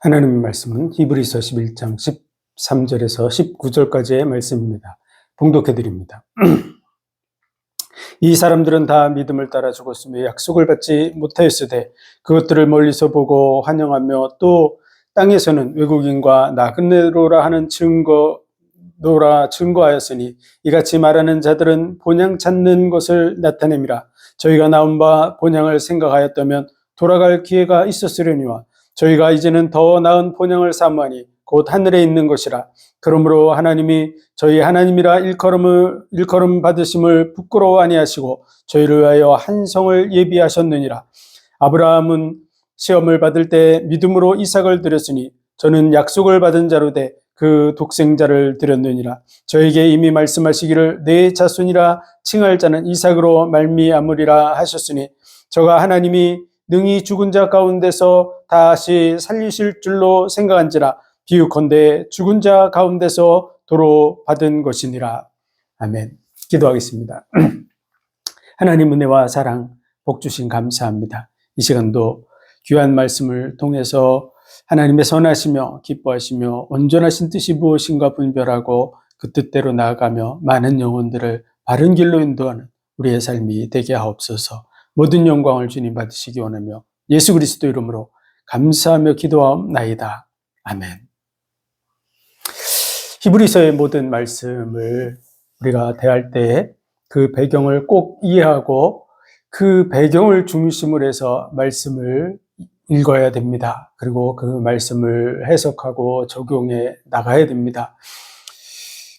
하나님의 말씀은 히브리서 11장 13절에서 19절까지의 말씀입니다. 봉독해 드립니다. 이 사람들은 다 믿음을 따라 죽었으며 약속을 받지 못하였으되 그것들을 멀리서 보고 환영하며 또 땅에서는 외국인과 나그네로라 하는 증거하였으니 이같이 말하는 자들은 본향 찾는 것을 나타냄이라. 저희가 나온 바 본향을 생각하였다면 돌아갈 기회가 있었으려니와 저희가 이제는 더 나은 본향을 사모하니 곧 하늘에 있는 것이라. 그러므로 하나님이 저희 하나님이라 일컬음 받으심을 부끄러워 아니하시고 저희를 위하여 한 성을 예비하셨느니라. 아브라함은 시험을 받을 때 믿음으로 이삭을 드렸으니 저는 약속을 받은 자로 돼 그 독생자를 드렸느니라. 저에게 이미 말씀하시기를 내 자손이라 칭할 자는 이삭으로 말미암으리라 하셨으니 저가 하나님이 능히 죽은 자 가운데서 다시 살리실 줄로 생각한지라. 비유컨대 죽은 자 가운데서 도로 받은 것이니라. 아멘. 기도하겠습니다. 하나님 은혜와 사랑 복 주신 감사합니다. 이 시간도 귀한 말씀을 통해서 하나님의 선하시며 기뻐하시며 온전하신 뜻이 무엇인가 분별하고 그 뜻대로 나아가며 많은 영혼들을 바른 길로 인도하는 우리의 삶이 되게 하옵소서. 모든 영광을 주님 받으시기 원하며 예수 그리스도 이름으로 감사하며 기도하옵나이다. 아멘. 히브리서의 모든 말씀을 우리가 대할 때 그 배경을 꼭 이해하고 그 배경을 중심으로 해서 말씀을 읽어야 됩니다. 그리고 그 말씀을 해석하고 적용해 나가야 됩니다.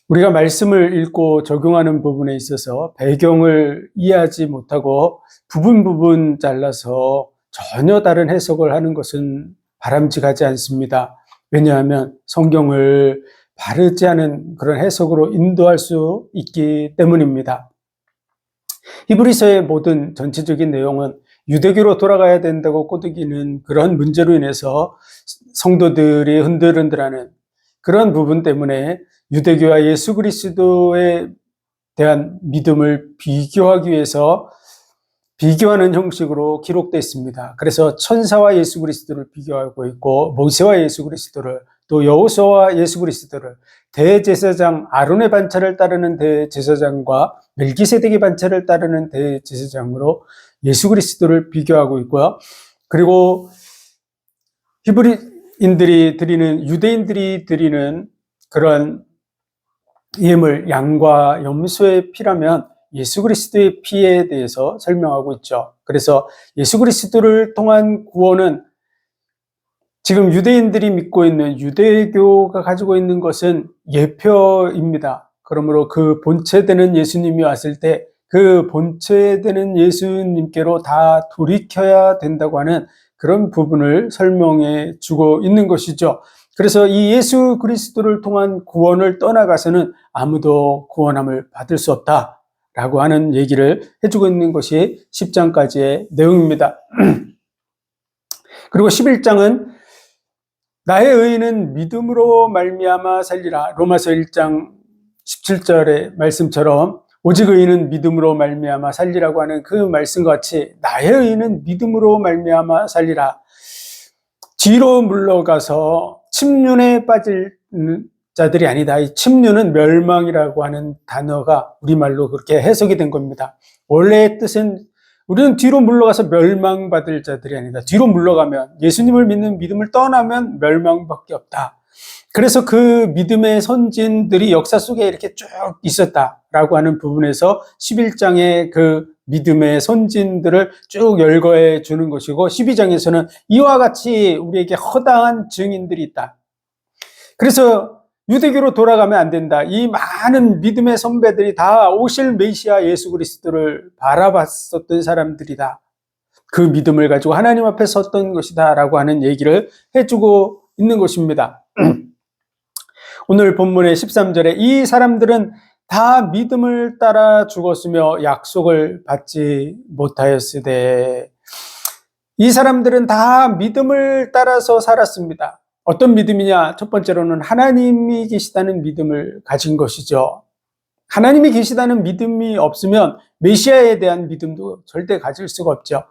우리가 말씀을 읽고 적용하는 부분에 있어서 배경을 이해하지 못하고 부분 잘라서 전혀 다른 해석을 하는 것은 바람직하지 않습니다. 왜냐하면 성경을 바르지 않은 그런 해석으로 인도할 수 있기 때문입니다. 히브리서의 모든 전체적인 내용은 유대교로 돌아가야 된다고 꼬드기는 그런 문제로 인해서 성도들이 흔들흔들하는 그런 부분 때문에 유대교와 예수 그리스도에 대한 믿음을 비교하기 위해서 비교하는 형식으로 기록되어 있습니다. 그래서 천사와 예수 그리스도를 비교하고 있고 모세와 예수 그리스도를 또 여호수아와 예수 그리스도를 대제사장 아론의 반차를 따르는 대제사장과 멜기세덱의 반차를 따르는 대제사장으로 예수 그리스도를 비교하고 있고요. 그리고 유대인들이 드리는 그런 예물, 양과 염소의 피라면 예수 그리스도의 피에 대해서 설명하고 있죠. 그래서 예수 그리스도를 통한 구원은 지금 유대인들이 믿고 있는 유대교가 가지고 있는 것은 예표입니다. 그러므로 그 본체되는 예수님이 왔을 때 그 본체되는 예수님께로 다 돌이켜야 된다고 하는 그런 부분을 설명해 주고 있는 것이죠. 그래서 이 예수 그리스도를 통한 구원을 떠나가서는 아무도 구원함을 받을 수 없다라고 하는 얘기를 해주고 있는 것이 10장까지의 내용입니다. 그리고 11장은 나의 의인은 믿음으로 말미암아 살리라. 로마서 1장 17절의 말씀처럼 오직 의인은 믿음으로 말미암아 살리라고 하는 그 말씀과 같이 나의 의인은 믿음으로 말미암아 살리라. 뒤로 물러가서 침륜에 빠질 자들이 아니다. 이 침륜은 멸망이라고 하는 단어가 우리말로 그렇게 해석이 된 겁니다. 원래의 뜻은 우리는 뒤로 물러가서 멸망받을 자들이 아니다. 뒤로 물러가면 예수님을 믿는 믿음을 떠나면 멸망밖에 없다. 그래서 그 믿음의 선진들이 역사 속에 이렇게 쭉 있었다라고 하는 부분에서 11장의 그 믿음의 선진들을 쭉 열거해 주는 것이고 12장에서는 이와 같이 우리에게 허다한 증인들이 있다. 그래서 유대교로 돌아가면 안 된다. 이 많은 믿음의 선배들이 다 오실 메시아 예수 그리스도를 바라봤었던 사람들이다. 그 믿음을 가지고 하나님 앞에 섰던 것이다 라고 하는 얘기를 해주고 있는 것입니다. 오늘 본문의 13절에 이 사람들은 다 믿음을 따라 죽었으며 약속을 받지 못하였으되 이 사람들은 다 믿음을 따라서 살았습니다. 어떤 믿음이냐? 첫 번째로는 하나님이 계시다는 믿음을 가진 것이죠. 하나님이 계시다는 믿음이 없으면 메시아에 대한 믿음도 절대 가질 수가 없죠.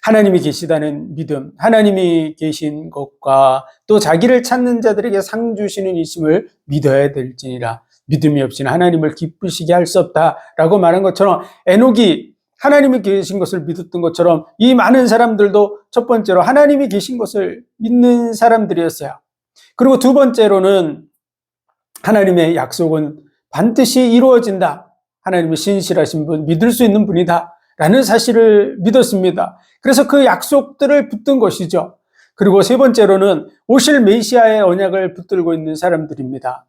하나님이 계시다는 믿음, 하나님이 계신 것과 또 자기를 찾는 자들에게 상 주시는 이심을 믿어야 될지니라. 믿음이 없이는 하나님을 기쁘시게 할 수 없다라고 말한 것처럼 에녹이 하나님이 계신 것을 믿었던 것처럼 이 많은 사람들도 첫 번째로 하나님이 계신 것을 믿는 사람들이었어요. 그리고 두 번째로는 하나님의 약속은 반드시 이루어진다. 하나님이 신실하신 분, 믿을 수 있는 분이다. 라는 사실을 믿었습니다. 그래서 그 약속들을 붙든 것이죠. 그리고 세 번째로는 오실 메시아의 언약을 붙들고 있는 사람들입니다.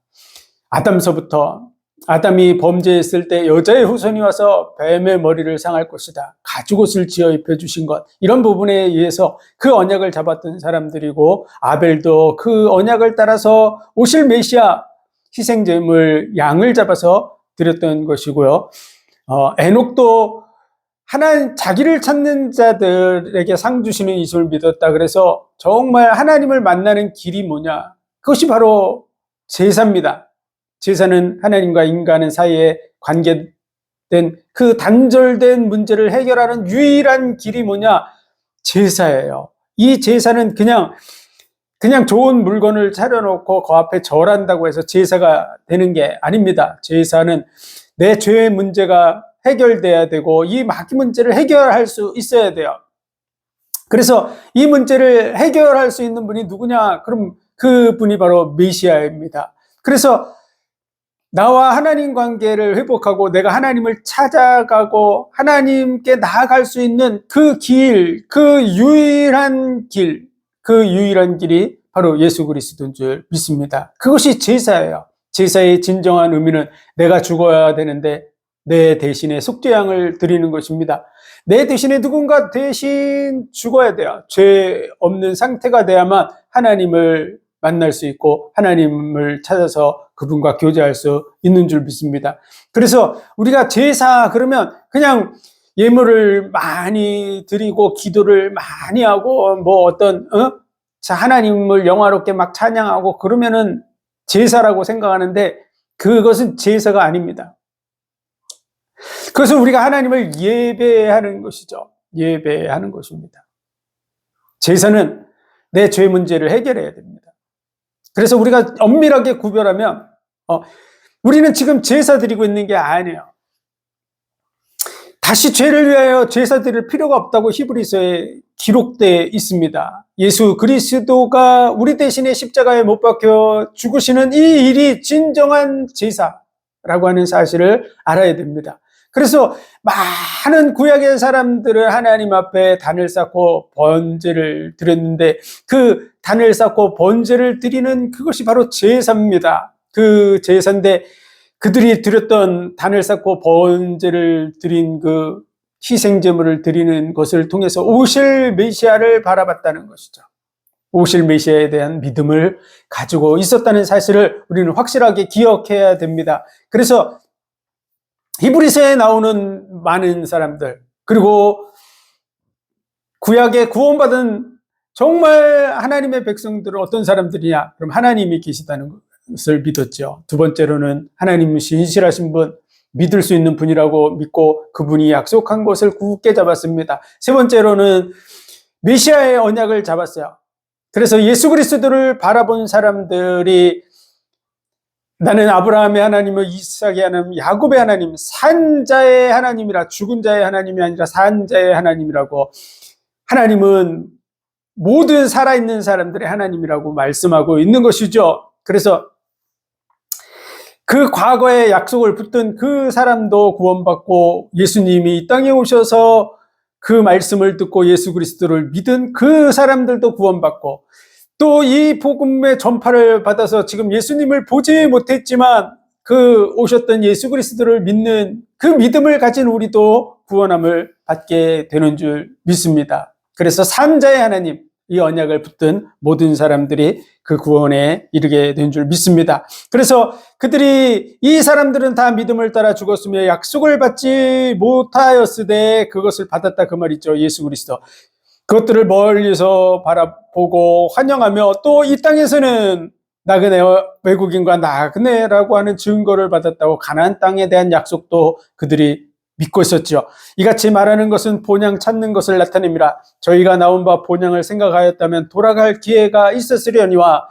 아담서부터 아담이 범죄했을 때 여자의 후손이 와서 뱀의 머리를 상할 것이다. 가죽옷을 지어 입혀주신 것. 이런 부분에 의해서 그 언약을 잡았던 사람들이고 아벨도 그 언약을 따라서 오실 메시아 희생제물 양을 잡아서 드렸던 것이고요. 에녹도 하나님 자기를 찾는 자들에게 상 주시는 이심을 믿었다. 그래서 정말 하나님을 만나는 길이 뭐냐? 그것이 바로 제사입니다. 제사는 하나님과 인간의 사이에 관계된 그 단절된 문제를 해결하는 유일한 길이 뭐냐? 제사예요. 이 제사는 그냥 좋은 물건을 차려놓고 그 앞에 절한다고 해서 제사가 되는 게 아닙니다. 제사는 내 죄의 문제가 해결돼야 되고 이 마귀 문제를 해결할 수 있어야 돼요. 그래서 이 문제를 해결할 수 있는 분이 누구냐? 그럼 그 분이 바로 메시아입니다. 그래서 나와 하나님 관계를 회복하고 내가 하나님을 찾아가고 하나님께 나아갈 수 있는 그 길, 그 유일한 길이 바로 예수 그리스도인 줄 믿습니다. 그것이 제사예요. 제사의 진정한 의미는 내가 죽어야 되는데 내 대신에 속죄양을 드리는 것입니다. 내 대신에 누군가 대신 죽어야 돼요. 죄 없는 상태가 돼야만 하나님을 만날 수 있고 하나님을 찾아서 그분과 교제할 수 있는 줄 믿습니다. 그래서 우리가 제사 그러면 그냥 예물을 많이 드리고 기도를 많이 하고 뭐 어떤 하나님을 영화롭게 막 찬양하고 그러면은 제사라고 생각하는데 그것은 제사가 아닙니다. 그것은 우리가 하나님을 예배하는 것이죠. 예배하는 것입니다. 제사는 내 죄 문제를 해결해야 됩니다. 그래서 우리가 엄밀하게 구별하면 우리는 지금 제사 드리고 있는 게 아니에요. 다시 죄를 위하여 제사 드릴 필요가 없다고 히브리서에 기록되어 있습니다. 예수 그리스도가 우리 대신에 십자가에 못 박혀 죽으시는 이 일이 진정한 제사라고 하는 사실을 알아야 됩니다. 그래서 많은 구약의 사람들은 하나님 앞에 단을 쌓고 번제를 드렸는데 그 단을 쌓고 번제를 드리는 그것이 바로 제사입니다. 그 제사인데 그들이 드렸던 단을 쌓고 번제를 드린 그 희생제물을 드리는 것을 통해서 오실 메시아를 바라봤다는 것이죠. 오실 메시아에 대한 믿음을 가지고 있었다는 사실을 우리는 확실하게 기억해야 됩니다. 그래서 히브리서에 나오는 많은 사람들, 그리고 구약에 구원받은 정말 하나님의 백성들은 어떤 사람들이냐? 그럼 하나님이 계시다는 것을 믿었죠. 두 번째로는 하나님은 신실하신 분, 믿을 수 있는 분이라고 믿고 그분이 약속한 것을 굳게 잡았습니다. 세 번째로는 메시아의 언약을 잡았어요. 그래서 예수 그리스도를 바라본 사람들이 나는 아브라함의 하나님을 이삭의 하나님, 야곱의 하나님, 산 자의 하나님이라, 죽은 자의 하나님이 아니라 산 자의 하나님이라고, 하나님은 모든 살아있는 사람들의 하나님이라고 말씀하고 있는 것이죠. 그래서 그 과거에 약속을 붙든 그 사람도 구원받고 예수님이 이 땅에 오셔서 그 말씀을 듣고 예수 그리스도를 믿은 그 사람들도 구원받고 또 이 복음의 전파를 받아서 지금 예수님을 보지 못했지만 그 오셨던 예수 그리스도를 믿는 그 믿음을 가진 우리도 구원함을 받게 되는 줄 믿습니다. 그래서 산자의 하나님, 이 언약을 붙든 모든 사람들이 그 구원에 이르게 된 줄 믿습니다. 그래서 그들이 이 사람들은 다 믿음을 따라 죽었으며 약속을 받지 못하였으되 그것을 받았다 그 말이죠. 예수 그리스도. 그것들을 멀리서 바라보고 환영하며 또 이 땅에서는 나그네 외국인과 나그네라고 하는 증거를 받았다고 가나안 땅에 대한 약속도 그들이 믿고 있었죠. 이같이 말하는 것은 본향 찾는 것을 나타냅니다. 저희가 나온 바 본향을 생각하였다면 돌아갈 기회가 있었으려니와,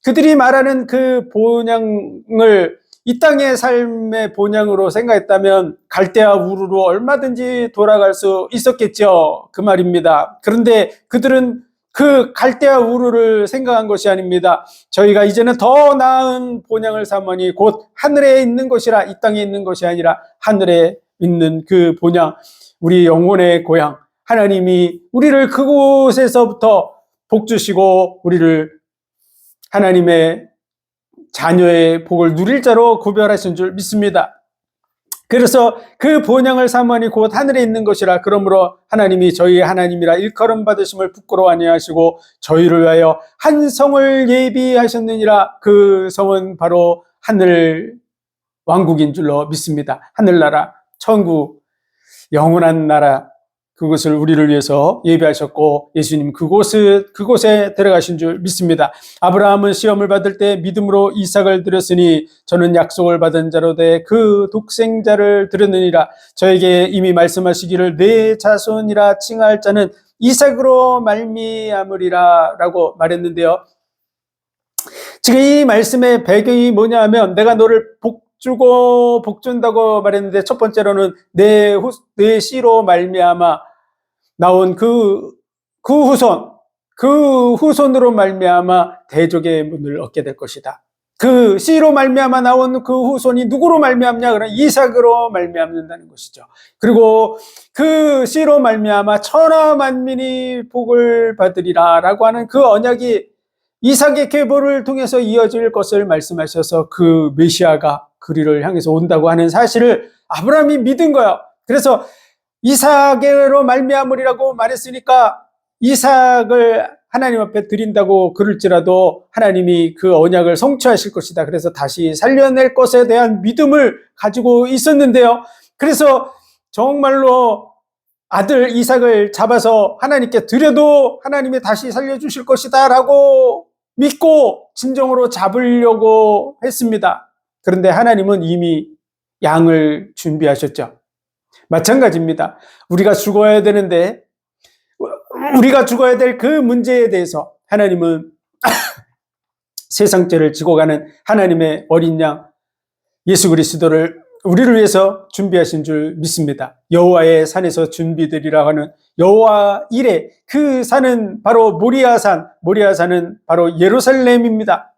그들이 말하는 그 본향을 이 땅의 삶의 본향으로 생각했다면 갈대아 우르로 얼마든지 돌아갈 수 있었겠죠. 그 말입니다. 그런데 그들은 그 갈대아 우르를 생각한 것이 아닙니다. 저희가 이제는 더 나은 본향을 삼으니 곧 하늘에 있는 것이라, 이 땅에 있는 것이 아니라 하늘에 있는 그 본향, 우리 영혼의 고향, 하나님이 우리를 그곳에서부터 복 주시고 우리를 하나님의 자녀의 복을 누릴 자로 구별하신 줄 믿습니다. 그래서 그 본향을 삼으니 곧 하늘에 있는 것이라. 그러므로 하나님이 저희의 하나님이라 일컬음 받으심을 부끄러워 아니하시고 저희를 위하여 한 성을 예비하셨느니라. 그 성은 바로 하늘 왕국인 줄로 믿습니다. 하늘나라, 천국, 영원한 나라, 그것을 우리를 위해서 예비하셨고 예수님 그곳에 들어가신 줄 믿습니다. 아브라함은 시험을 받을 때 믿음으로 이삭을 드렸으니 저는 약속을 받은 자로 돼 그 독생자를 드렸느니라. 저에게 이미 말씀하시기를 내 자손이라 칭할 자는 이삭으로 말미암으리라 라고 말했는데요. 지금 이 말씀의 배경이 뭐냐 하면, 내가 너를 복주고 복준다고 말했는데, 첫 번째로는 내 씨로 말미암아 나온 그 후손으로 말미암아 대족의 문을 얻게 될 것이다. 그 씨로 말미암아 나온 그 후손이 누구로 말미암냐? 그러면 이삭으로 말미암는다는 것이죠. 그리고 그 씨로 말미암아 천하 만민이 복을 받으리라라고 하는 그 언약이 이삭의 계보를 통해서 이어질 것을 말씀하셔서 그 메시아가 그리를 향해서 온다고 하는 사실을 아브라함이 믿은 거예요. 그래서 이삭으로 말미암으리라고 말했으니까 이삭을 하나님 앞에 드린다고 그럴지라도 하나님이 그 언약을 성취하실 것이다. 그래서 다시 살려낼 것에 대한 믿음을 가지고 있었는데요. 그래서 정말로 아들 이삭을 잡아서 하나님께 드려도 하나님이 다시 살려주실 것이다 라고 믿고 진정으로 잡으려고 했습니다. 그런데 하나님은 이미 양을 준비하셨죠. 마찬가지입니다. 우리가 죽어야 되는데, 우리가 죽어야 될 그 문제에 대해서 하나님은 세상죄를 지고 가는 하나님의 어린 양 예수 그리스도를 우리를 위해서 준비하신 줄 믿습니다. 여호와의 산에서 준비되리라 하는 여호와 이레, 그 산은 바로 모리아산, 모리아산은 바로 예루살렘입니다.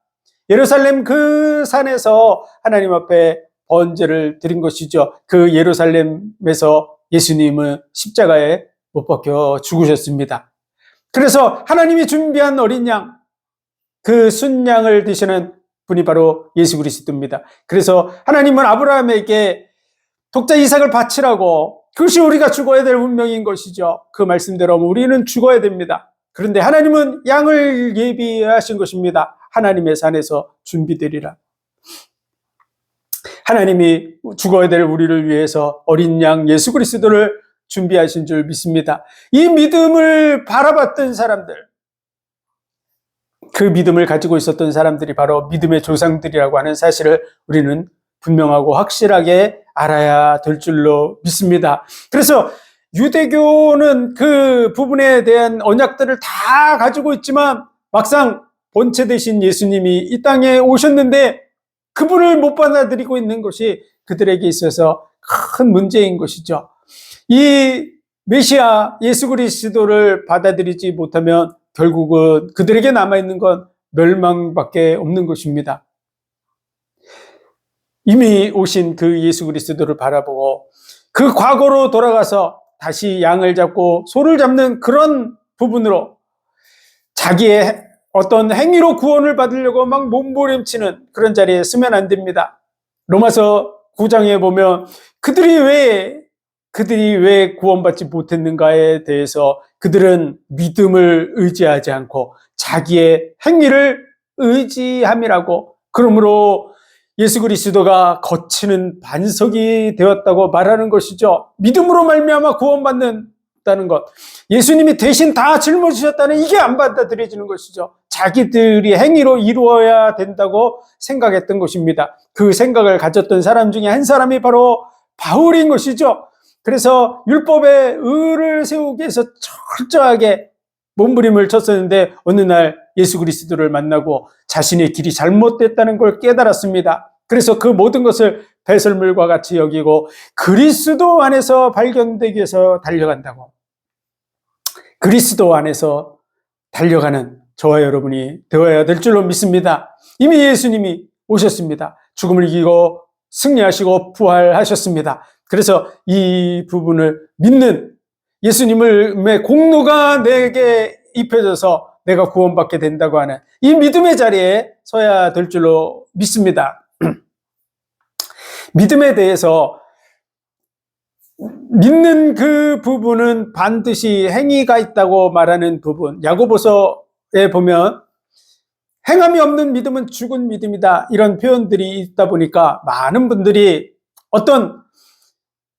예루살렘 그 산에서 하나님 앞에 번제를 드린 것이죠. 그 예루살렘에서 예수님은 십자가에 못 박혀 죽으셨습니다. 그래서 하나님이 준비한 어린 양, 그 순양을 드시는 분이 바로 예수 그리스도입니다. 그래서 하나님은 아브라함에게 독자 이삭을 바치라고, 그것이 우리가 죽어야 될 운명인 것이죠. 그 말씀대로 우리는 죽어야 됩니다. 그런데 하나님은 양을 예비하신 것입니다. 하나님의 산에서 준비되리라. 하나님이 죽어야 될 우리를 위해서 어린 양 예수 그리스도를 준비하신 줄 믿습니다. 이 믿음을 바라봤던 사람들, 그 믿음을 가지고 있었던 사람들이 바로 믿음의 조상들이라고 하는 사실을 우리는 분명하고 확실하게 알아야 될 줄로 믿습니다. 그래서 유대교는 그 부분에 대한 언약들을 다 가지고 있지만 막상 본체 되신 예수님이 이 땅에 오셨는데 그분을 못 받아들이고 있는 것이 그들에게 있어서 큰 문제인 것이죠. 이 메시아 예수 그리스도를 받아들이지 못하면 결국은 그들에게 남아있는 건 멸망밖에 없는 것입니다. 이미 오신 그 예수 그리스도를 바라보고 그 과거로 돌아가서 다시 양을 잡고 소를 잡는 그런 부분으로 자기의 어떤 행위로 구원을 받으려고 막 몸부림치는 그런 자리에 쓰면 안 됩니다. 로마서 9장에 보면 그들이 왜 구원받지 못했는가에 대해서 그들은 믿음을 의지하지 않고 자기의 행위를 의지함이라고, 그러므로 예수 그리스도가 거치는 반석이 되었다고 말하는 것이죠. 믿음으로 말미암아 구원받는다는 것, 예수님이 대신 다 짊어지셨다는 이게 안 받아들여지는 것이죠. 자기들이 행위로 이루어야 된다고 생각했던 것입니다. 그 생각을 가졌던 사람 중에 한 사람이 바로 바울인 것이죠. 그래서 율법의 의를 세우기 위해서 철저하게 몸부림을 쳤었는데 어느 날 예수 그리스도를 만나고 자신의 길이 잘못됐다는 걸 깨달았습니다. 그래서 그 모든 것을 배설물과 같이 여기고 그리스도 안에서 발견되기 위해서 달려간다고. 그리스도 안에서 달려가는 저와 여러분이 되어야 될 줄로 믿습니다. 이미 예수님이 오셨습니다. 죽음을 이기고 승리하시고 부활하셨습니다. 그래서 이 부분을 믿는 예수님의 공로가 내게 입혀져서 내가 구원받게 된다고 하는 이 믿음의 자리에 서야 될 줄로 믿습니다. 믿음에 대해서 믿는 그 부분은 반드시 행위가 있다고 말하는 부분, 야고보서에 보면 행함이 없는 믿음은 죽은 믿음이다, 이런 표현들이 있다 보니까 많은 분들이 어떤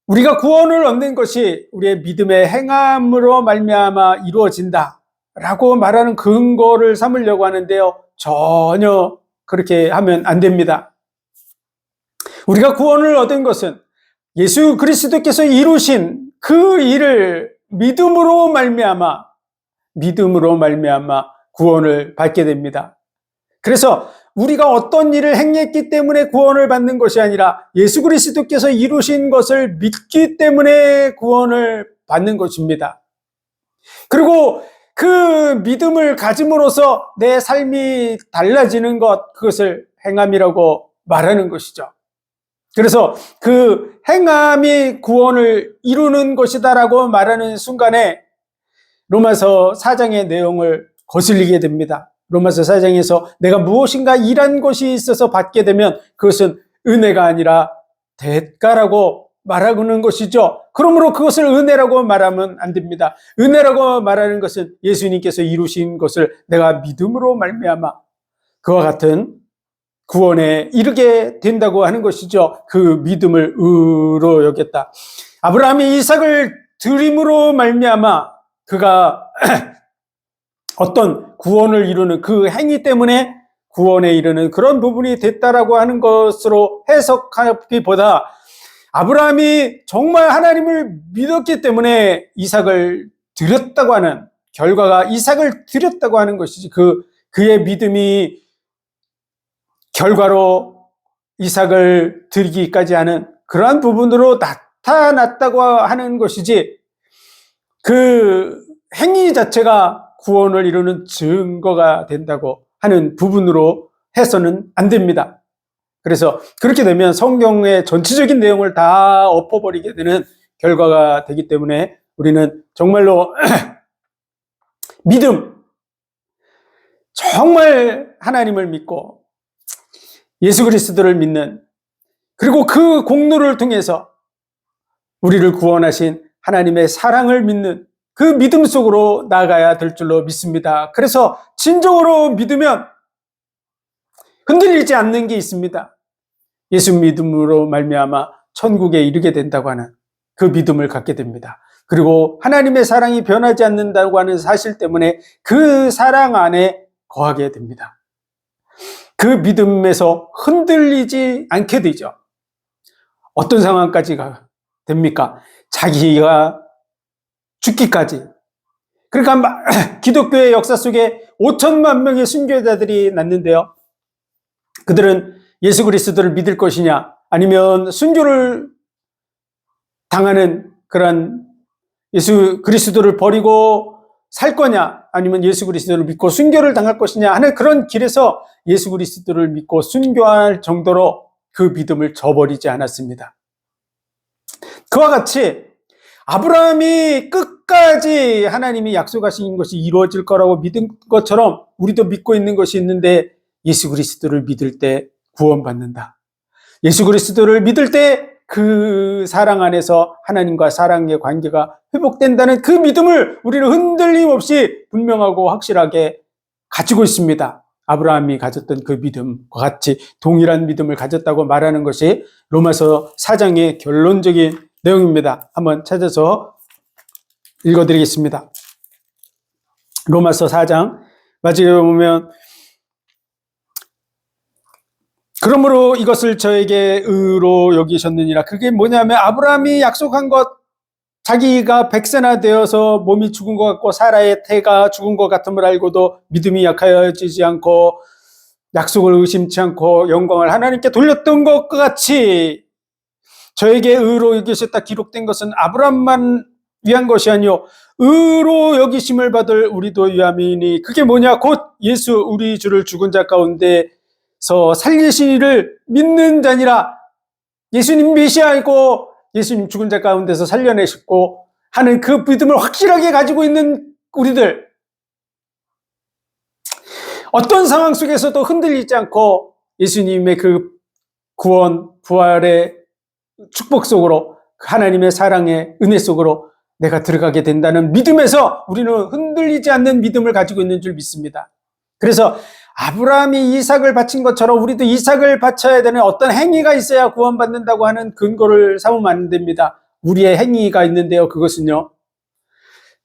우리가 구원을 얻는 것이 우리의 믿음의 행함으로 말미암아 이루어진다 라고 말하는 근거를 삼으려고 하는데요, 전혀 그렇게 하면 안 됩니다. 우리가 구원을 얻은 것은 예수 그리스도께서 이루신 그 일을 믿음으로 말미암아 구원을 받게 됩니다. 그래서 우리가 어떤 일을 행했기 때문에 구원을 받는 것이 아니라 예수 그리스도께서 이루신 것을 믿기 때문에 구원을 받는 것입니다. 그리고 그 믿음을 가짐으로써 내 삶이 달라지는 것, 그것을 행함이라고 말하는 것이죠. 그래서 그 행함이 구원을 이루는 것이다라고 말하는 순간에 로마서 4장의 내용을 거슬리게 됩니다. 로마서 4장에서 내가 무엇인가 일한 것이 있어서 받게 되면 그것은 은혜가 아니라 대가라고 말하는 것이죠. 그러므로 그것을 은혜라고 말하면 안 됩니다. 은혜라고 말하는 것은 예수님께서 이루신 것을 내가 믿음으로 말미암아 그와 같은 구원에 이르게 된다고 하는 것이죠. 그 믿음을 의로 여겼다. 아브라함이 이삭을 드림으로 말미암아 그가 어떤 구원을 이루는 그 행위 때문에 구원에 이르는 그런 부분이 됐다라고 하는 것으로 해석하기보다 아브라함이 정말 하나님을 믿었기 때문에 이삭을 드렸다고 하는 결과가 이삭을 드렸다고 하는 것이지, 그의 믿음이 결과로 이삭을 드리기까지 하는 그러한 부분으로 나타났다고 하는 것이지, 그 행위 자체가 구원을 이루는 증거가 된다고 하는 부분으로 해서는 안 됩니다. 그래서 그렇게 되면 성경의 전체적인 내용을 다 엎어버리게 되는 결과가 되기 때문에 우리는 정말로 믿음, 정말 하나님을 믿고 예수 그리스도를 믿는, 그리고 그 공로를 통해서 우리를 구원하신 하나님의 사랑을 믿는 그 믿음 속으로 나아가야 될 줄로 믿습니다. 그래서 진정으로 믿으면 흔들리지 않는 게 있습니다. 예수 믿음으로 말미암아 천국에 이르게 된다고 하는 그 믿음을 갖게 됩니다. 그리고 하나님의 사랑이 변하지 않는다고 하는 사실 때문에 그 사랑 안에 거하게 됩니다. 그 믿음에서 흔들리지 않게 되죠. 어떤 상황까지 됩니까? 자기가 죽기까지. 그러니까 기독교의 역사 속에 5천만 명의 순교자들이 났는데요, 그들은 예수 그리스도를 믿을 것이냐, 아니면 순교를 당하는 그런 예수 그리스도를 버리고 살 거냐, 아니면 예수 그리스도를 믿고 순교를 당할 것이냐 하는 그런 길에서 예수 그리스도를 믿고 순교할 정도로 그 믿음을 저버리지 않았습니다. 그와 같이 아브라함이 끝까지 하나님이 약속하신 것이 이루어질 거라고 믿은 것처럼 우리도 믿고 있는 것이 있는데, 예수 그리스도를 믿을 때 구원받는다. 예수 그리스도를 믿을 때 그 사랑 안에서 하나님과 사랑의 관계가 회복된다는 그 믿음을 우리는 흔들림 없이 분명하고 확실하게 가지고 있습니다. 아브라함이 가졌던 그 믿음과 같이 동일한 믿음을 가졌다고 말하는 것이 로마서 4장의 결론적인 내용입니다. 한번 찾아서 읽어드리겠습니다. 로마서 4장 마지막에 보면 그러므로 이것을 저에게 의로 여기셨느니라. 그게 뭐냐면 아브라함이 약속한 것, 자기가 백세나 되어서 몸이 죽은 것 같고 사라의 태가 죽은 것 같음을 알고도 믿음이 약하여지지 않고 약속을 의심치 않고 영광을 하나님께 돌렸던 것과 같이 저에게 의로 여기셨다 기록된 것은 아브라함만 위한 것이 아니요 의로 여기심을 받을 우리도 위함이니. 그게 뭐냐? 곧 예수 우리 주를 죽은 자 가운데서 살리시를 믿는 자니라. 예수님 메시아이고 예수님 죽은 자 가운데서 살려내셨고 하는 그 믿음을 확실하게 가지고 있는 우리들, 어떤 상황 속에서도 흔들리지 않고 예수님의 그 구원, 부활의 축복 속으로, 하나님의 사랑의 은혜 속으로 내가 들어가게 된다는 믿음에서 우리는 흔들리지 않는 믿음을 가지고 있는 줄 믿습니다. 그래서 아브라함이 이삭을 바친 것처럼 우리도 이삭을 바쳐야 되는 어떤 행위가 있어야 구원받는다고 하는 근거를 삼으면 안 됩니다. 우리의 행위가 있는데요, 그것은요,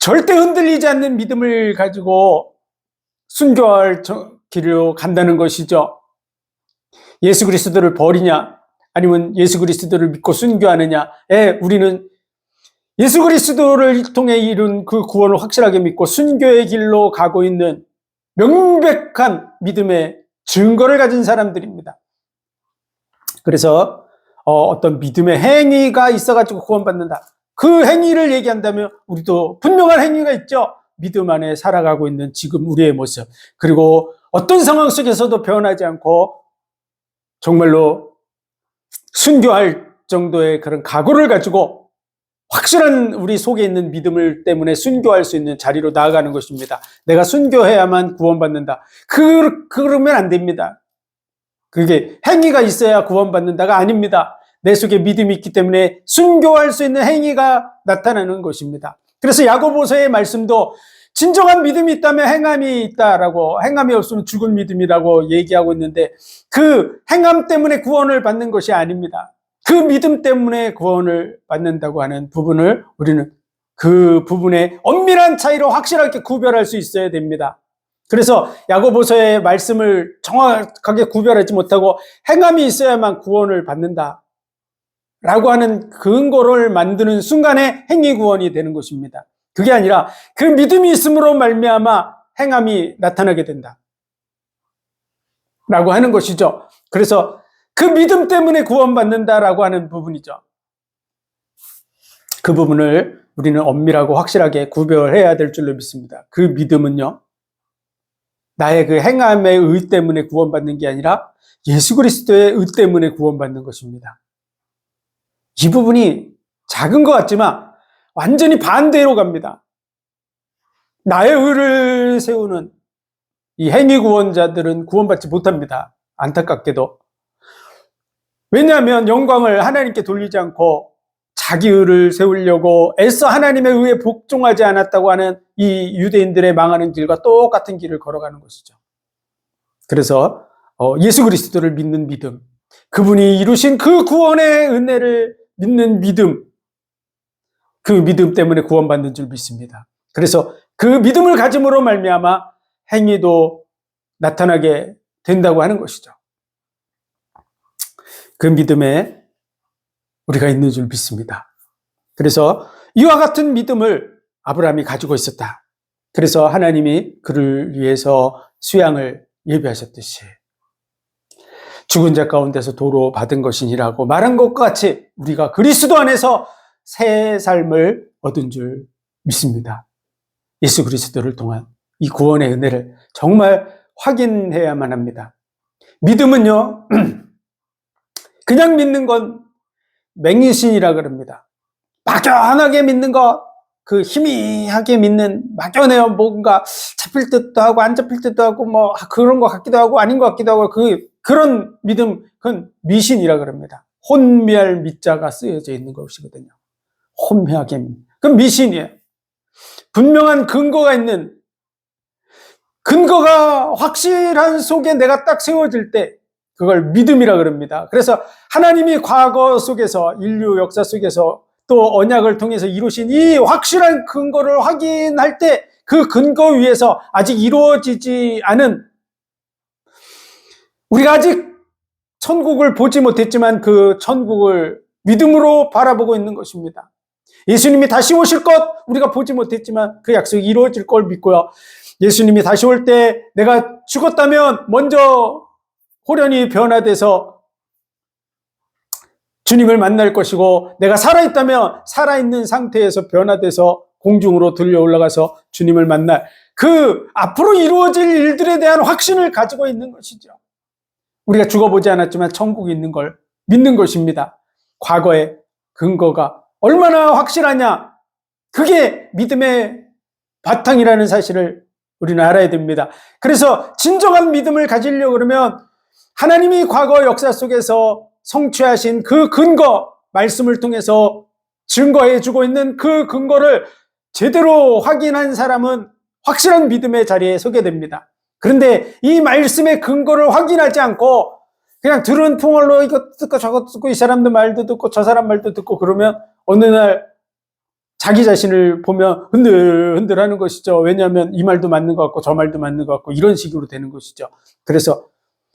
절대 흔들리지 않는 믿음을 가지고 순교할 길로 간다는 것이죠. 예수 그리스도를 버리냐 아니면 예수 그리스도를 믿고 순교하느냐에 우리는 예수 그리스도를 통해 이룬 그 구원을 확실하게 믿고 순교의 길로 가고 있는 명백한 믿음의 증거를 가진 사람들입니다. 그래서 어떤 믿음의 행위가 있어가지고 구원받는다, 그 행위를 얘기한다면 우리도 분명한 행위가 있죠. 믿음 안에 살아가고 있는 지금 우리의 모습, 그리고 어떤 상황 속에서도 변하지 않고 정말로 순교할 정도의 그런 각오를 가지고 확실한 우리 속에 있는 믿음을 때문에 순교할 수 있는 자리로 나아가는 것입니다. 내가 순교해야만 구원받는다, 그러면 안 됩니다. 그게 행위가 있어야 구원받는다가 아닙니다. 내 속에 믿음이 있기 때문에 순교할 수 있는 행위가 나타나는 것입니다. 그래서 야고보서의 말씀도 진정한 믿음이 있다면 행함이 있다라고, 행함이 없으면 죽은 믿음이라고 얘기하고 있는데, 그 행함 때문에 구원을 받는 것이 아닙니다. 그 믿음 때문에 구원을 받는다고 하는 부분을 우리는 그 부분의 엄밀한 차이로 확실하게 구별할 수 있어야 됩니다. 그래서 야고보서의 말씀을 정확하게 구별하지 못하고 행함이 있어야만 구원을 받는다 라고 하는 근거를 만드는 순간에 행위 구원이 되는 것입니다. 그게 아니라 그 믿음이 있음으로 말미암아 행함이 나타나게 된다 라고 하는 것이죠. 그래서 그 믿음 때문에 구원받는다라고 하는 부분이죠. 그 부분을 우리는 엄밀하고 확실하게 구별해야 될 줄로 믿습니다. 그 믿음은요, 나의 그 행함의 의 때문에 구원받는 게 아니라 예수 그리스도의 의 때문에 구원받는 것입니다. 이 부분이 작은 것 같지만 완전히 반대로 갑니다. 나의 의를 세우는 이 행위 구원자들은 구원받지 못합니다. 안타깝게도. 왜냐하면 영광을 하나님께 돌리지 않고 자기 의를 세우려고 애써 하나님의 의에 복종하지 않았다고 하는 이 유대인들의 망하는 길과 똑같은 길을 걸어가는 것이죠. 그래서 예수 그리스도를 믿는 믿음, 그분이 이루신 그 구원의 은혜를 믿는 믿음, 그 믿음 때문에 구원받는 줄 믿습니다. 그래서 그 믿음을 가짐으로 말미암아 행위도 나타나게 된다고 하는 것이죠. 그 믿음에 우리가 있는 줄 믿습니다. 그래서 이와 같은 믿음을 아브라함이 가지고 있었다. 그래서 하나님이 그를 위해서 수양을 예비하셨듯이 죽은 자 가운데서 도로 받은 것이니라고 말한 것과 같이 우리가 그리스도 안에서 새 삶을 얻은 줄 믿습니다. 예수 그리스도를 통한 이 구원의 은혜를 정말 확인해야만 합니다. 믿음은요, 그냥 믿는 건 맹신이라 그럽니다. 막연하게 믿는 것, 그 희미하게 믿는, 막연해요. 뭔가 잡힐 듯도 하고 안 잡힐 듯도 하고 뭐 그런 것 같기도 하고 아닌 것 같기도 하고, 그런 믿음, 그건 미신이라 그럽니다. 혼미할 미자가 쓰여져 있는 것이거든요. 혼미하게 믿는, 그건 미신이에요. 분명한 근거가 있는, 근거가 확실한 속에 내가 딱 세워질 때 그걸 믿음이라 그럽니다. 그래서 하나님이 과거 속에서, 인류 역사 속에서 또 언약을 통해서 이루신 이 확실한 근거를 확인할 때 그 근거 위에서 아직 이루어지지 않은, 우리가 아직 천국을 보지 못했지만 그 천국을 믿음으로 바라보고 있는 것입니다. 예수님이 다시 오실 것 우리가 보지 못했지만 그 약속이 이루어질 걸 믿고요. 예수님이 다시 올 때 내가 죽었다면 먼저 호련히 변화돼서 주님을 만날 것이고, 내가 살아있다면 살아있는 상태에서 변화돼서 공중으로 들려 올라가서 주님을 만날 그 앞으로 이루어질 일들에 대한 확신을 가지고 있는 것이죠. 우리가 죽어보지 않았지만 천국이 있는 걸 믿는 것입니다. 과거의 근거가 얼마나 확실하냐, 그게 믿음의 바탕이라는 사실을 우리는 알아야 됩니다. 그래서 진정한 믿음을 가지려고 그러면 하나님이 과거 역사 속에서 성취하신 그 근거, 말씀을 통해서 증거해주고 있는 그 근거를 제대로 확인한 사람은 확실한 믿음의 자리에 서게 됩니다. 그런데 이 말씀의 근거를 확인하지 않고 그냥 들은 풍월로 이것 듣고 저것 듣고 이 사람들 말도 듣고 저 사람 말도 듣고 그러면 어느 날 자기 자신을 보면 흔들흔들하는 것이죠. 왜냐하면 이 말도 맞는 것 같고 저 말도 맞는 것 같고 이런 식으로 되는 것이죠. 그래서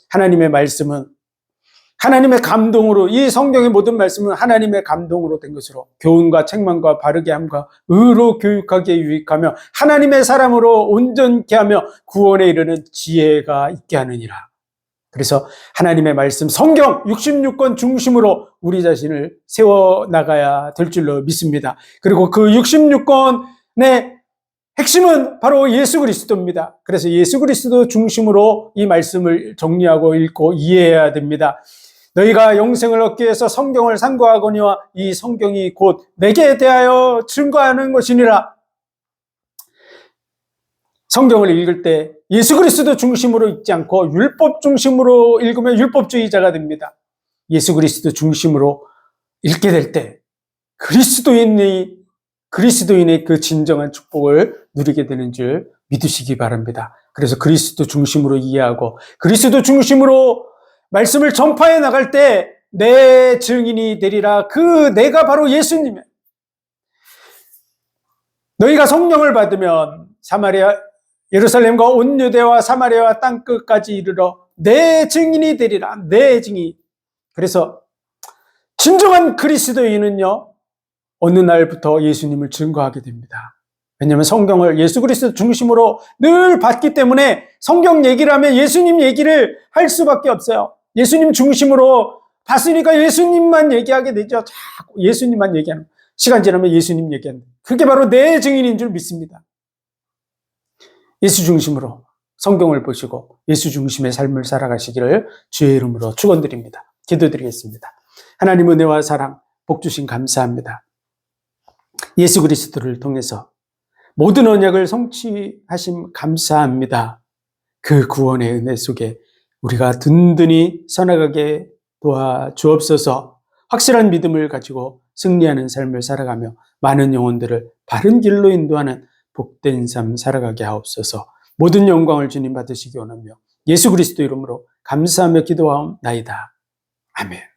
하나님의 말씀은 하나님의 감동으로, 이 성경의 모든 말씀은 하나님의 감동으로 된 것으로 교훈과 책망과 바르게 함과 의로 교육하기에 유익하며 하나님의 사람으로 온전케 하며 구원에 이르는 지혜가 있게 하느니라. 그래서 하나님의 말씀, 성경 66권 중심으로 우리 자신을 세워나가야 될 줄로 믿습니다. 그리고 그 66권의 핵심은 바로 예수 그리스도입니다. 그래서 예수 그리스도 중심으로 이 말씀을 정리하고 읽고 이해해야 됩니다. 너희가 영생을 얻기 위해서 성경을 상고하거니와 이 성경이 곧 내게 대하여 증거하는 것이니라. 성경을 읽을 때 예수 그리스도 중심으로 읽지 않고 율법 중심으로 읽으면 율법주의자가 됩니다. 예수 그리스도 중심으로 읽게 될 때 그리스도인의 그 진정한 축복을 누리게 되는 줄 믿으시기 바랍니다. 그래서 그리스도 중심으로 이해하고 그리스도 중심으로 말씀을 전파해 나갈 때 내 증인이 되리라. 그 내가 바로 예수님이에요. 너희가 성령을 받으면 예루살렘과 온 유대와 사마리아와 땅끝까지 이르러 내 증인이 되리라. 내 증인. 그래서 진정한 그리스도인은요, 어느 날부터 예수님을 증거하게 됩니다. 왜냐하면 성경을 예수 그리스도 중심으로 늘 봤기 때문에 성경 얘기를 하면 예수님 얘기를 할 수밖에 없어요. 예수님 중심으로 봤으니까 예수님만 얘기하게 되죠. 자꾸 예수님만 얘기하는, 시간 지나면 예수님 얘기하는, 그게 바로 내 증인인 줄 믿습니다. 예수 중심으로 성경을 보시고 예수 중심의 삶을 살아가시기를 주의 이름으로 축원드립니다. 기도드리겠습니다. 하나님 은혜와 사랑, 복 주신 감사합니다. 예수 그리스도를 통해서 모든 언약을 성취하심 감사합니다. 그 구원의 은혜 속에 우리가 든든히 서나가게 도와주옵소서. 확실한 믿음을 가지고 승리하는 삶을 살아가며 많은 영혼들을 바른 길로 인도하는 복된 삶 살아가게 하옵소서. 모든 영광을 주님 받으시기 원하며 예수 그리스도 이름으로 감사하며 기도하옵나이다. 아멘.